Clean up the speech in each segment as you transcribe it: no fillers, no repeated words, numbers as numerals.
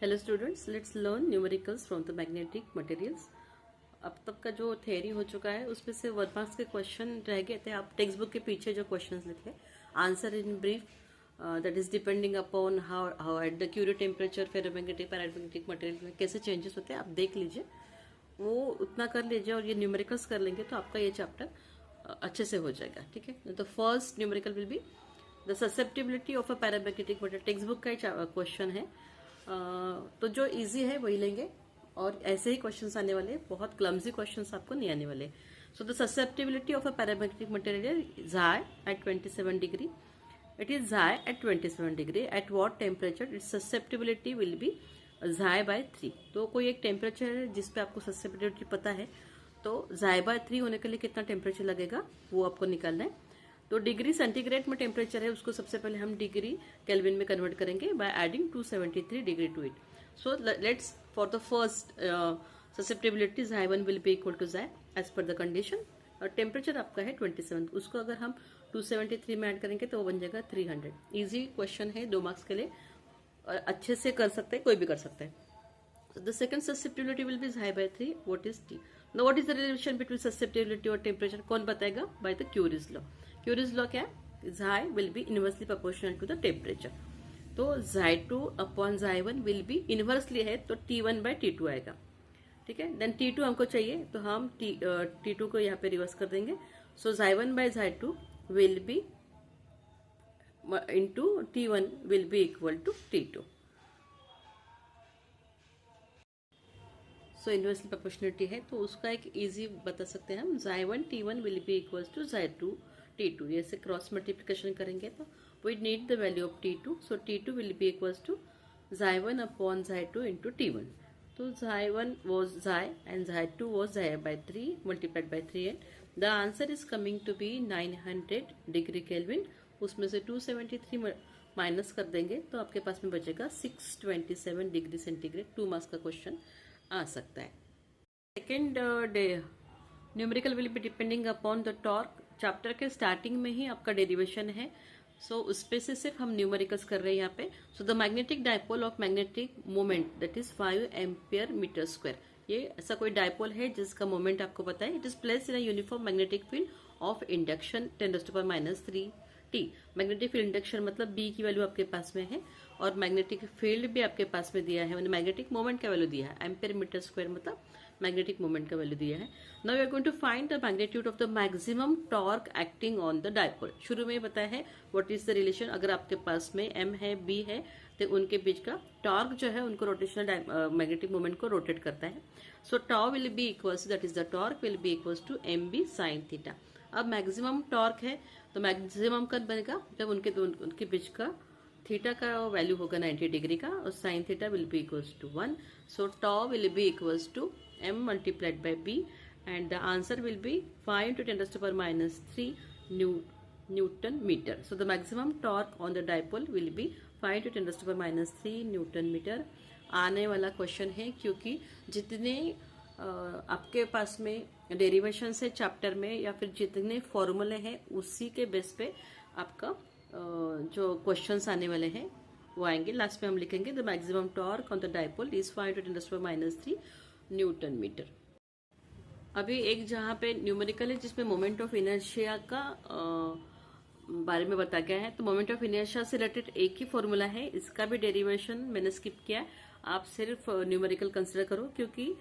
Hello students, let's learn numericals from the magnetic materials. अब तक का जो थ्योरी हो चुका है उसमें से 1 मार्क्स के क्वेश्चन रह गए थे। आप टेक्स्ट बुक के पीछे जो क्वेश्चंस लिखे, answer in brief, that is depending upon how at the curio temperature ferromagnetic paramagnetic material में कैसे चेंजेस होते हैं, आप देख लीजिए, वो उतना कर लीजिए और ये न्यूमेरिकल्स कर लेंगे तो आपका ये चैप्टर अच्छे से हो जाएगा। ठीक है, तो first numerical will be the susceptibility of a paramagnetic material. Text book का ही क्वेश्चन है, तो जो इजी है वही लेंगे और ऐसे ही क्वेश्चंस आने वाले, बहुत क्लमजी क्वेश्चंस आपको नहीं आने वाले। So the susceptibility of a paramagnetic material Xi at 27 degree. It is Xi at 27 degree. At what temperature its susceptibility will be Xi by 3. तो कोई एक टेम्परेचर है जिस पे आपको ससेप्टिबिलिटी पता है, तो Xi by 3 होने के लिए कितना टेम्परेचर लगेगा वो आपको निकालना है। तो डिग्री सेंटीग्रेड में टेम्परेचर है, उसको सबसे पहले हम डिग्री केल्विन में कन्वर्ट करेंगे by adding 273 degree to it. So let's for the first susceptibility Xi1 will be equal to Xi as per the condition, और टेम्परेचर आपका है 27, उसको अगर हम 273 में ऐड करेंगे तो वो बन जाएगा 300। इजी क्वेश्चन है, 2 मार्क्स के लिए, और अच्छे से कर सकते हैं, कोई भी कर सकता है। So the second susceptibility will be Xi by 3. What is T? Now what is the relation between susceptibility और temperature? कौन बताएगा? By the Curie's law. Curie's law क्या है? Xi will be inversely proportional to the temperature. तो Xi2 upon Xi1 will be inversely है, तो T1 by T2 आएगा। ठीक है, देन T2 हमको चाहिए तो हम T2 को यहाँ पे रिवर्स कर देंगे। So Xi1 by Xi2 will be into T1 will be equal to T2. So inversely proportionality है तो उसका एक इजी बता सकते हैं हम, Xi1 T1 will be equals to Xi2 T2। ऐसे क्रॉस मल्टीप्लिकेशन करेंगे तो we need the value of T2, so T2 will be equals to Xi1 upon Xi2 into T1। तो Xi1 was Xi and Xi2 was Xi by 3 multiplied by 3, and the answer is coming to be 900 degree kelvin. उसमें से 273 minus कर देंगे तो आपके पास में बचेगा 627 डिग्री सेंटीग्रेड। 2 मार्क्स का क्वेश्चन आ सकता है। Second numerical will be depending upon the torque. Chapter के स्टार्टिंग में ही आपका डेरिवेशन है, सो उस पे से सिर्फ हम न्यूमेरिकल्स कर रहे हैं यहाँ पे। So the magnetic dipole of magnetic moment that is 5 ampere metre square. ये ऐसा कोई डायपोल है जिसका मोमेंट आपको पता है। It is placed in a uniform magnetic field of induction 10⁻³ T। Magnetic field induction मतलब B की वैल्यू आपके पास में है, और मैग्नेटिक फील्ड भी आपके पास में दिया है, मैंने मैग्नेटिक मोमेंट का वैल्यू दिया है, एम्पियर मीटर स्क्वायर मतलब मैग्नेटिक मोमेंट का वैल्यू दिया है। Now we are going to find the magnitude of the maximum torque acting on the dipole. शुरू में बताया है व्हाट इज द रिलेशन, अगर आपके पास में M है B है तो उनके बीच का टॉर्क जो है उनको रोटेशनल मैग्नेटिक मोमेंट को रोटेट करता है। So tau will be equals, that is the torque will be equals to MB sin थीटा। अब मैक्सिमम टॉर्क है तो मैक्सिमम कब बनेगा, जब उनके बीच का थीटा का वैल्यू होगा 90 डिग्री का, और sine theta will be equals to 1। So tau will be equals to M multiplied by B, and the answer will be 5 × 10⁻³ newton metre. So the maximum torque on the dipole will be 5 × 10⁻³ newton metre. आने वाला question है, क्योंकि जितने आपके पास में derivation है chapter में या फिर जितने फॉर्मूले हैं उसी के बेस पे आपका जो क्वेश्चंस आने वाले हैं वो आएंगे। लास्ट में हम लिखेंगे the maximum torque on the dipole is 5 × 10⁻³ newton metre. अभी एक जहाँ पे न्यूमेरिकल है जिसमें मोमेंट ऑफ इनर्शिया का बारे में बताया गया है, तो मोमेंट ऑफ इनर्शिया से रिलेटेड एक ही फॉर्मूला है, इसका भी डेरिवेशन मैंने स्किप किया। आप सिर्फ न्यूमेरिकल कंसिडर करो, क्योंकि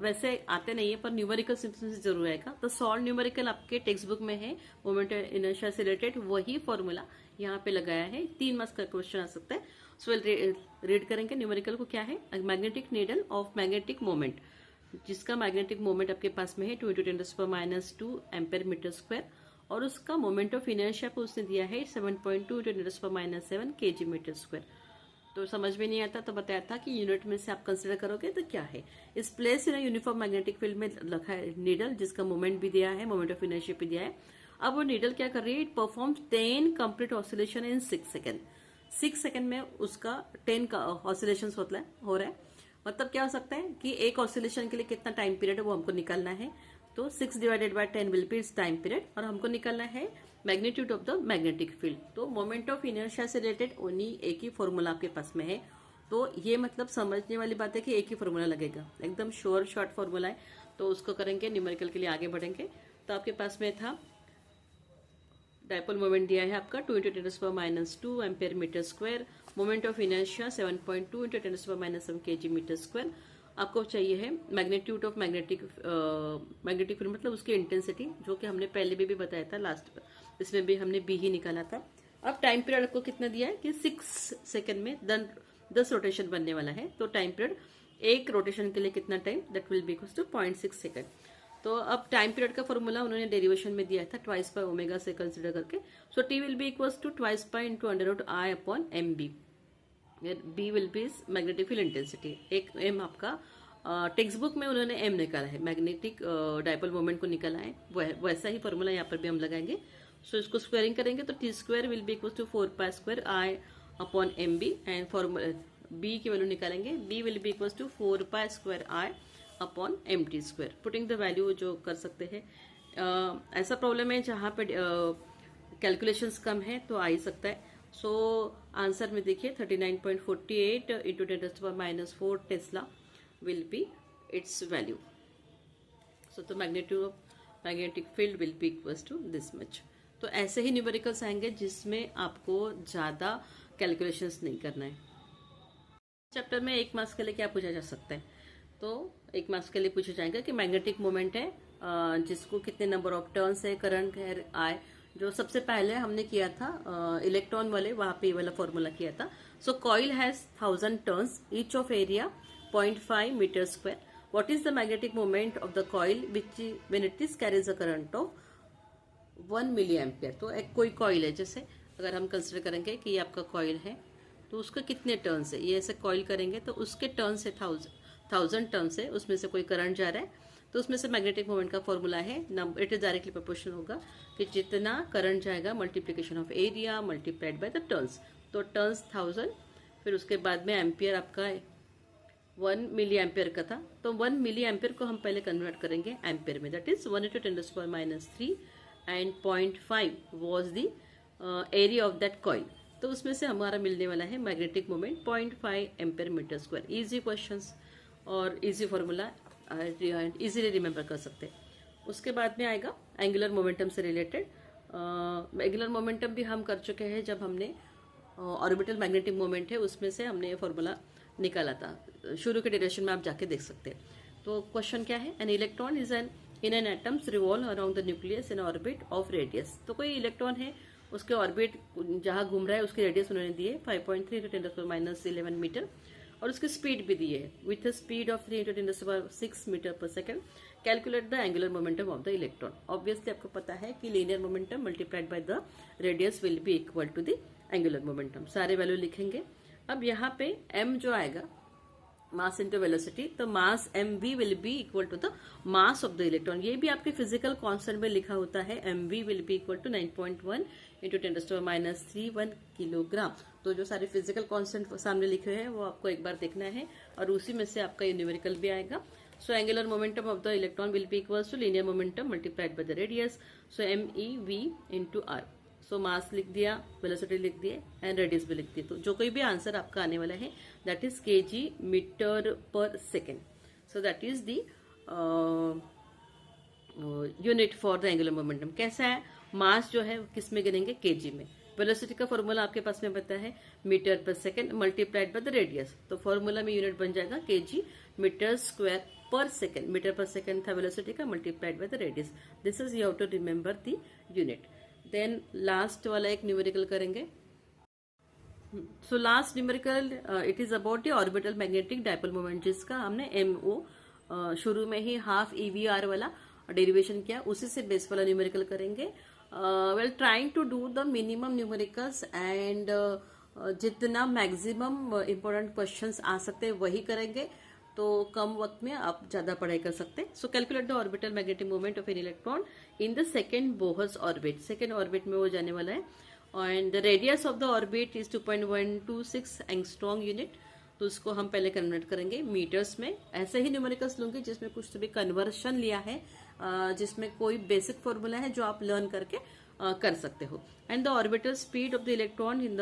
वैसे आते नहीं है पर न्यूमेरिकल सिंपल से जरूर आएगा। तो सॉल्व न्यूमेरिकल आपके टेक्स्ट बुक में है, मोमेंट ऑफ इनर्शिया से रिलेटेड वही फॉर्मूला यहाँ पे लगाया है। 3 मार्क्स का क्वेश्चन आ सकता है। सो रीड करेंगे न्यूमेरिकल को। क्या है, magnetic needle of magnetic moment, जिसका मैग्नेटिक मोमेंट आपके पास में है 2 × 10⁻² एम्पियर मीटर स्क्वायर, और उसका मोमेंट ऑफ इनर्शिया को उसने दिया है 7.2 × 10⁻7 kg मीटर स्क्वायर। तो समझ में नहीं आता तो बताया था कि यूनिट में से आप कंसिडर करोगे तो क्या है। इस place in uniform magnetic field में रखा है नीडल, जिसका मोमेंट भी दिया है, मोमेंट ऑफ इनर्शिया भी दिया है। अब वो नीडल क्या कर रही है, it performs 10 complete oscillation in 6 second. 6 second में उसका 10 का ऑसिलेशन हो रहा है। मतलब क्या हो सकता है कि एक ऑसिलेशन के लिए कितना टाइम पीरियड है वो हमको निकालना है। तो 6 / 10 will be it's time period, और हमको निकालना है magnitude of the magnetic field. तो मोमेंट ऑफ इनर्शिया से रिलेटेड ओनली एक ही फॉर्मूला आपके पास में है, तो ये मतलब समझने वाली बात है कि एक ही फॉर्मूला लगेगा, एकदम श्योर शॉर्ट फॉर्मूला है। तो उसको करेंगे, न्यूमेरिकल के लिए आगे बढ़ेंगे। तो आपके पास में था डायपोल मोमेंट दिया है आपका 2 × 10⁻² ampere metre square, moment of inertia 7.2 × 10⁻7 kg metre square. आपको चाहिए है मैग्नीट्यूड ऑफ मैग्नेटिक फील्ड, मतलब उसकी इंटेंसिटी, जो कि हमने पहले भी बताया था, लास्ट इसमें भी हमने बी ही निकाला था। अब टाइम पीरियड आपको कितना दिया है कि 6 सेकेंड में 10 रोटेशन बनने वाला है। तो टाइम पीरियड एक रोटेशन के लिए कितना time, that will be equals to 0.6 second. तो अब टाइम पीरियड का फॉर्मूला उन्होंने डेरिवेशन में दिया था ट्वाइस पाई ओमेगा से कंसिडर करके। So T will be equals to twice pi into √I/mb। B will be magnetic field intensity, एक एम आपका टेक्स्ट बुक में उन्होंने एम निकाला है, मैग्नेटिक डायपोल मोमेंट को निकाला है, वैसा ही फॉर्मूला यहाँ पर भी हम लगाएंगे। सो इसको स्क्वायरिंग करेंगे तो T square will be equal to 4π² and formula B की वैल्यू निकालेंगे, B will be equal to 4π²I/mt²। Putting the value जो कर सकते हैं, ऐसा प्रॉब्लम है जहाँ पे कैलकुलेशंस कम है तो आ ही सकता है। सो आंसर में देखिए 39.48 into 10⁻⁴ Tesla will be its value. So the magnitude of magnetic field will be equals to this much. तो ऐसे ही न्यूमेरिकल्स आएंगे जिसमें आपको ज्यादा कैलकुलेशंस नहीं करना है। चैप्टर में 1 मार्क्स के लिए क्या पूछा जा सकता है, तो 1 मार्क्स के लिए पूछा जाएगा कि मैग्नेटिक मोमेंट है जिसको कितने नंबर ऑफ टर्न्स है, करंट है, आए, जो सबसे पहले हमने किया था इलेक्ट्रॉन वाले, वहां पे वाला फॉर्मूला किया था। So coil has 1000 turns, each of area 0.5 meter square. What is the magnetic moment of the coil which when it is carries a current of 1 milliampere? तो एक कोई कॉइल है, जैसे अगर हम कंसिडर करेंगे कि ये आपका कॉइल है तो उसका कितने टर्न्स है, ये ऐसे कॉइल करेंगे तो उसके टर्न्स है 1000 टर्न्स है, उसमें से कोई करंट जा रहा है तो उसमें से मैग्नेटिक मोमेंट का फॉर्मूला है इट इज डायरेक्टली प्रोपोर्शनल होगा कि जितना करंट जाएगा multiplication of area multiplied by the turns. तो टर्न्स 1000, फिर उसके बाद में एम्पियर आपका 1 मिली एम्पियर का था, तो 1 मिली एम्पियर को हम पहले कन्वर्ट करेंगे एम्पियर में, that is 1 × 10⁻³ and 0.5 was the area of that coil. तो उसमें से हमारा मिलने वाला है magnetic moment 0.5 ampere metre square. Easy questions और इजी फॉर्मूला इजीली रिमेंबर कर सकते हैं। उसके बाद में आएगा एंगुलर मोमेंटम से रिलेटेड। एंगुलर मोमेंटम भी हम कर चुके हैं जब हमने ऑर्बिटल मैग्नेटिक मोमेंट है उसमें से हमने ये फॉर्मूला निकाला था, शुरू के डायरेक्शन में आप जाके देख सकते हैं। तो क्वेश्चन क्या है, an electron is an in an atoms revolve around the nucleus in orbit of radius. तो कोई इलेक्ट्रॉन है, उसके ऑर्बिट जहां घूम रहा है उसकी रेडियस उन्होंने दी है 5.3 × 10⁻11 मीटर, और उसकी स्पीड भी दी है with a speed of 3 × 10⁻6 metre per second. Calculate the angular momentum of the electron. Obviously आपको पता है कि linear momentum multiplied by the radius will be equal to the angular momentum. सारे वैल्यू लिखेंगे। अब यहाँ पे m जो आएगा मास इंटू वेलोसिटी, तो mass mv will be equal to the mass of the electron. ये भी आपके फिजिकल कांस्टेंट में लिखा होता है, mv will be equal to 9.1 × 10⁻³ kilogram. तो जो सारे फिजिकल कांस्टेंट सामने लिखे हैं वो आपको एक बार देखना है और उसी में से आपका ये न्यूमेरिकल भी आएगा। So angular momentum of the electron will be equal to linear momentum multiplied by the radius, so mev into r। So mass लिख दिया, वेलोसिटी लिख दिए एंड रेडियस भी लिख दिए। तो जो कोई भी आंसर आपका आने वाला है that is kg metre per second. So that is the unit for the angular momentum. कैसा है, मास जो है किस में गिनेंगे, kg में। वेलोसिटी का फॉर्मूला आपके पास में पता है metre per second multiplied by the radius, तो फॉर्मूला में यूनिट बन जाएगा kg metre square per second. Metre per second था वेलोसिटी का, multiplied by the radius. This is you have to remember the unit. Then last वाला एक numerical करेंगे। So last numerical it is about the orbital magnetic dipole moment, जिसका हमने MO शुरू में ही हाफ EVR वाला डेरिवेशन किया, उसी से बेस वाला न्यूमेरिकल करेंगे। Well trying to do the minimum numericals and जितना मैक्सिमम इंपॉर्टेंट क्वेश्चंस आ सकते हैं वही करेंगे, तो कम वक्त में आप ज्यादा पढ़ाई कर सकते हैं। सो calculate the orbital magnetic moment of an electron in the second Bohr's orbit. Second orbit में वो जाने वाला है and the radius of the orbit is 2.126 angstrom unit. तो उसको हम पहले कन्वर्ट करेंगे मीटर्स में। ऐसे ही न्यूमेरिकल्स लूंगी जिसमें कुछ तो भी कन्वर्शन लिया है, जिसमें कोई बेसिक फॉर्मूला है जो आप लर्न करके कर सकते हो। And the orbital speed of the electron in the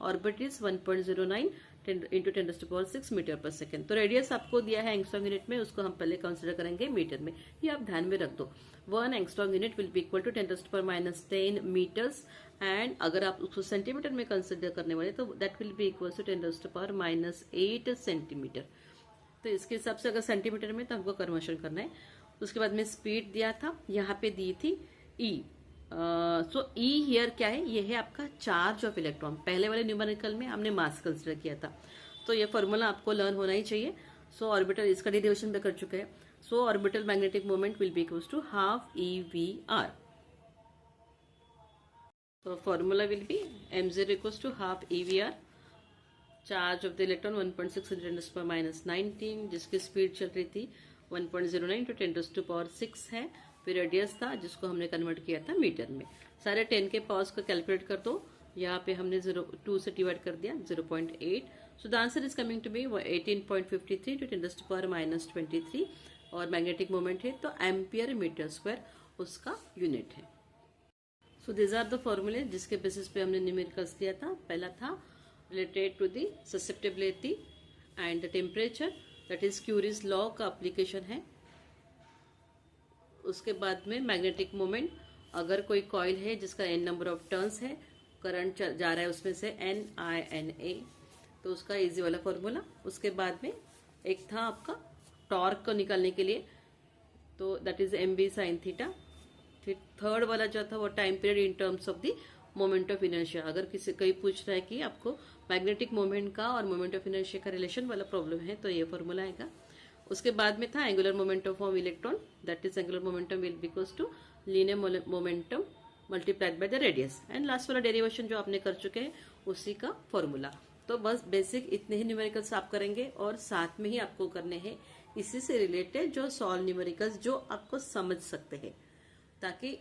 orbit is 1.09 into 10⁻⁶ metre per second. तो रेडियस आपको दिया है एंगस्ट्रॉम यूनिट में, उसको हम पहले कंसिडर करेंगे मीटर में, ये आप ध्यान में रख दो। 1 angstrom unit will be equal to 10⁻⁻10 metres, and अगर आप उसको सेंटीमीटर में कंसिडर करने वाले तो that will be equal to 10⁻⁸ centimetre. तो इसके हिसाब से अगर सेंटीमीटर में तो हमको कन्वर्शन करना है। उसके बाद में स्पीड दिया था, यहाँ पे दी थी ई। सो ई हियर क्या है, ये है आपका चार्ज ऑफ इलेक्ट्रॉन। पहले वाले न्यूमेरिकल में हमने मास कंसिडर किया था, तो ये फॉर्मूला आपको लर्न होना ही चाहिए। सो ऑर्बिटल, इसका डेरिवेशन पे कर चुके हैं। So orbital magnetic moment will be equals to half EVR। तो formula will be m0 equals to half EVR। Charge of the electron 1.6 × 10⁻⁹, जिसकी स्पीड चल रही थी 1.09 × 10⁻⁶ है। फिर रेडियस था जिसको हमने कन्वर्ट किया था मीटर में। सारे 10 के पावर्स को कैलकुलेट कर दो, यहाँ पे हमने 2 से डिवाइड कर दिया 0.8। So the answer is coming to be 18.53 × 10⁻23 और मैग्नेटिक मोमेंट है तो एम्पियर मीटर स्क्वायर उसका यूनिट है। सो दिस आर द फॉर्मूले जिसके बेसिस पे हमने न्यूमेरिकल्स दिया था। पहला था related to the susceptibility and the temperature, that is Curie's law का एप्लीकेशन है। उसके बाद में मैग्नेटिक मोमेंट, अगर कोई कॉइल है जिसका n नंबर ऑफ टर्न्स है, करंट जा रहा है उसमें से NINA, तो उसका इजी वाला फॉर्मूला। उसके बाद में एक था आपका टॉर्क को निकालने के लिए, तो that is mb sin theta. फिर थर्ड वाला जो था वो time period in terms of the moment of inertia. अगर किसी कहीं पूछ रहा है कि आपको मैग्नेटिक मोमेंट का और मोमेंट ऑफ इनर्शिया का रिलेशन वाला प्रॉब्लम है तो ये फॉर्मूला आएगा। उसके बाद में था angular momentum of electron, that is angular momentum will be equals to linear momentum multiplied by the radius. And last वाला डेरिवेशन जो आपने कर चुके हैं उसी का फॉर्मूला। तो बस बेसिक इतने ही न्यूमेरिकल्स आप करेंगे और साथ में ही आपको करने हैं इसी से रिलेटेड जो सॉल्व न्यूमेरिकल्स जो आपको समझ सकते हैं, ताकि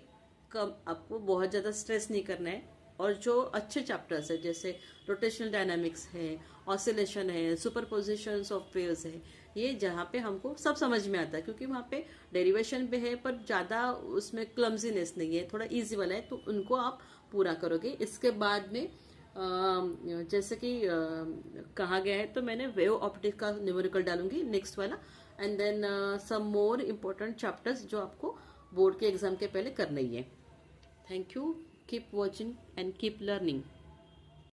कम आपको बहुत ज़्यादा स्ट्रेस नहीं करना है। और जो अच्छे चैप्टर्स है जैसे रोटेशनल डायनामिक्स है, ऑसिलेशन है, सुपरपोजिशंस ऑफ वेव्स है, ये जहाँ पे हमको सब समझ में आता है, क्योंकि वहाँ पे डेरिवेशन पे है पर ज़्यादा उसमें क्लमजीनेस नहीं है, थोड़ा इजी वाला है, तो उनको आप पूरा करोगे। इसके बाद में जैसे कि कहा गया है, तो मैंने वेव ऑप्टिक्स का न्यूमेरिकल डालूंगी नेक्स्ट वाला, and then some more important chapters जो आपको बोर्ड के एग्जाम के पहले करना ही है। Thank you, keep watching and keep learning.